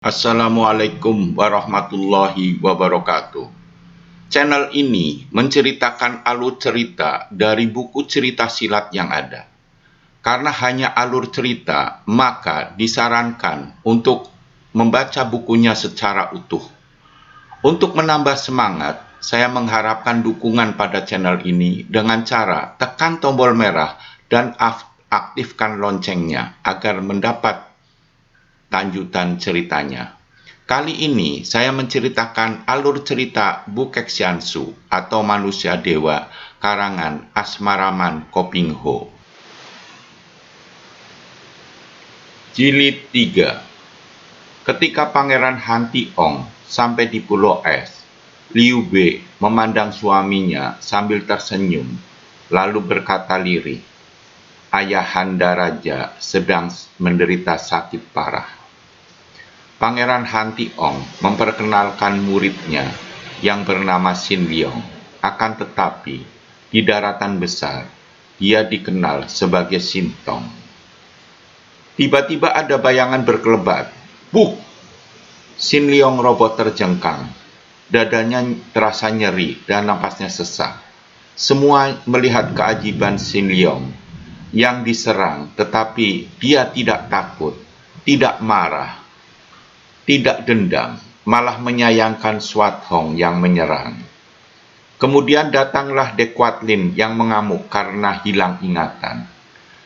Assalamualaikum warahmatullahi wabarakatuh. Channel ini menceritakan alur cerita dari buku cerita silat yang ada. Karena hanya alur cerita, maka disarankan untuk membaca bukunya secara utuh. Untuk menambah semangat, saya mengharapkan dukungan pada channel ini dengan cara tekan tombol merah dan aktifkan loncengnya agar mendapat lanjutan ceritanya. Kali ini saya menceritakan alur cerita Bukek Xiansu atau Manusia Dewa karangan Asmaraman Kopingho. Jilid 3. Ketika Pangeran Han Tiong sampai di Pulau Es, Liu Bei memandang suaminya sambil tersenyum, lalu berkata lirih, "Ayahanda Raja sedang menderita sakit parah." Pangeran Han Tiong memperkenalkan muridnya yang bernama Xin Liong. Akan tetapi, di daratan besar, dia dikenal sebagai Xin Tong. Tiba-tiba ada bayangan berkelebat. Buh! Xin Liong roboh terjengkang. Dadanya terasa nyeri dan napasnya sesak. Semua melihat keajaiban Xin Liong yang diserang, tetapi dia tidak takut, tidak marah, tidak dendam, malah menyayangkan Swat Hong yang menyerang. Kemudian datanglah De Quatlin yang mengamuk karena hilang ingatan.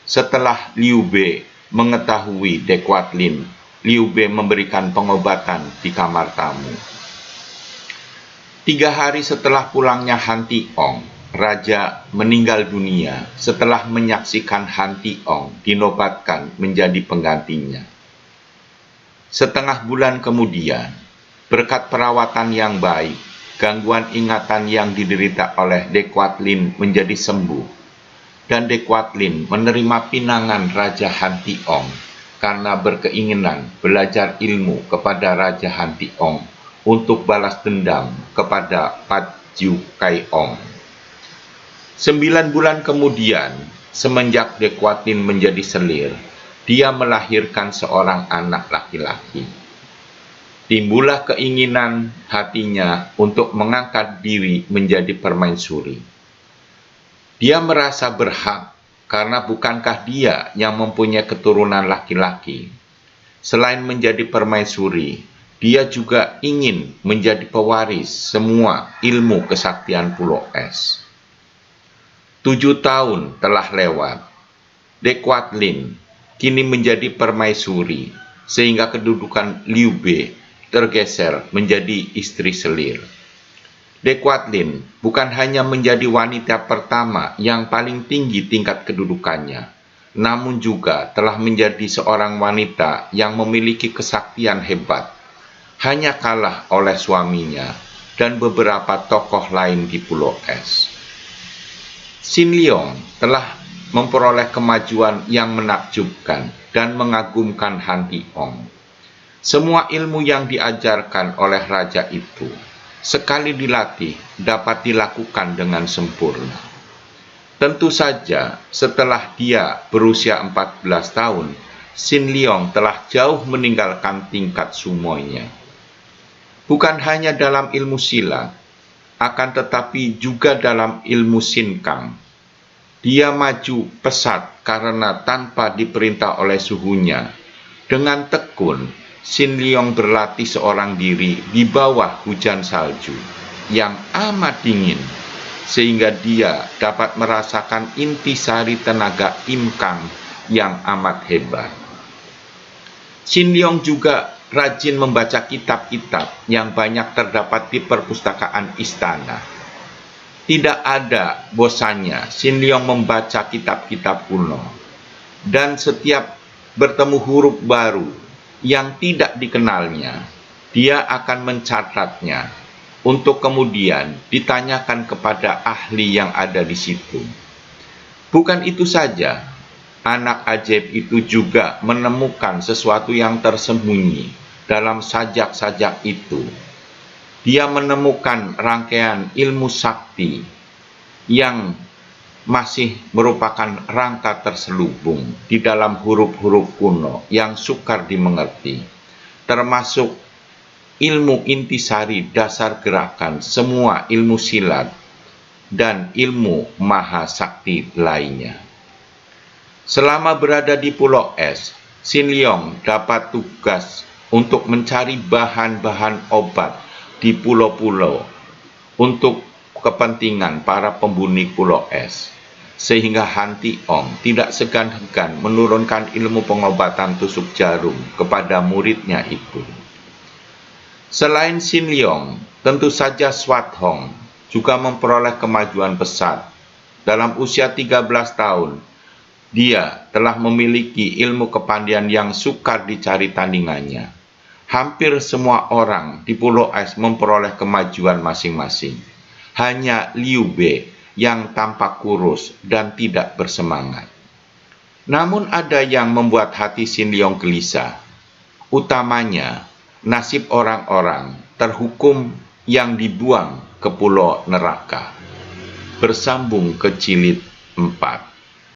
Setelah Liu Bei mengetahui De Quatlin, Liu Bei memberikan pengobatan di kamar tamu. 3 hari setelah pulangnya Han Tiong, Raja meninggal dunia setelah menyaksikan Han Tiong dinobatkan menjadi penggantinya. Setengah bulan kemudian, berkat perawatan yang baik, gangguan ingatan yang diderita oleh De Quatlin menjadi sembuh, dan De Quatlin menerima pinangan Raja Han Tiong karena berkeinginan belajar ilmu kepada Raja Han Tiong untuk balas dendam kepada Pat Jiu Kai Ong. 9 bulan kemudian, semenjak De Quatlin menjadi selir, dia melahirkan seorang anak laki-laki. Timbullah keinginan hatinya untuk mengangkat diri menjadi permaisuri. Dia merasa berhak karena bukankah dia yang mempunyai keturunan laki-laki. Selain menjadi permaisuri, dia juga ingin menjadi pewaris semua ilmu kesaktian Pulau Es. 7 tahun telah lewat. De Quatlin kini menjadi permaisuri, sehingga kedudukan Liu Bei tergeser menjadi istri selir. De Quatlin bukan hanya menjadi wanita pertama yang paling tinggi tingkat kedudukannya, namun juga telah menjadi seorang wanita yang memiliki kesaktian hebat, hanya kalah oleh suaminya dan beberapa tokoh lain di Pulau Es. Xin Liong telah memperoleh kemajuan yang menakjubkan dan mengagumkan Han Tiong. Semua ilmu yang diajarkan oleh raja itu, sekali dilatih, dapat dilakukan dengan sempurna. Tentu saja, setelah dia berusia 14 tahun, Xin Liong telah jauh meninggalkan tingkat sumoinya. Bukan hanya dalam ilmu silat, akan tetapi juga dalam ilmu sinkang. Dia maju pesat karena tanpa diperintah oleh suhunya. Dengan tekun, Xin Liong berlatih seorang diri di bawah hujan salju yang amat dingin, sehingga dia dapat merasakan intisari tenaga Im Kang yang amat hebat. Xin Liong juga rajin membaca kitab-kitab yang banyak terdapat di perpustakaan istana. Tidak ada bosannya Xin Liong membaca kitab-kitab kuno, dan setiap bertemu huruf baru yang tidak dikenalnya, dia akan mencatatnya untuk kemudian ditanyakan kepada ahli yang ada di situ. Bukan itu saja, anak ajaib itu juga menemukan sesuatu yang tersembunyi dalam sajak-sajak itu. Dia menemukan rangkaian ilmu sakti yang masih merupakan rangka terselubung di dalam huruf-huruf kuno yang sukar dimengerti. termasuk ilmu intisari dasar gerakan semua ilmu silat dan ilmu mahasakti lainnya. Selama berada di Pulau Es, Sin Leong dapat tugas untuk mencari bahan-bahan obat di pulau-pulau untuk kepentingan para pembuni Pulau Es, sehingga Han Tiong tidak segan-segan menurunkan ilmu pengobatan tusuk jarum kepada muridnya itu. Selain Sin Leong, tentu saja Swat Hong juga memperoleh kemajuan pesat. Dalam usia 13 tahun, dia telah memiliki ilmu kepandaian yang sukar dicari tandingannya. Hampir semua orang di Pulau Es memperoleh kemajuan masing-masing. Hanya Liu Bei yang tampak kurus dan tidak bersemangat. Namun ada yang membuat hati Sin Leong gelisah. Utamanya, nasib orang-orang terhukum yang dibuang ke pulau neraka. Bersambung ke jilid 4.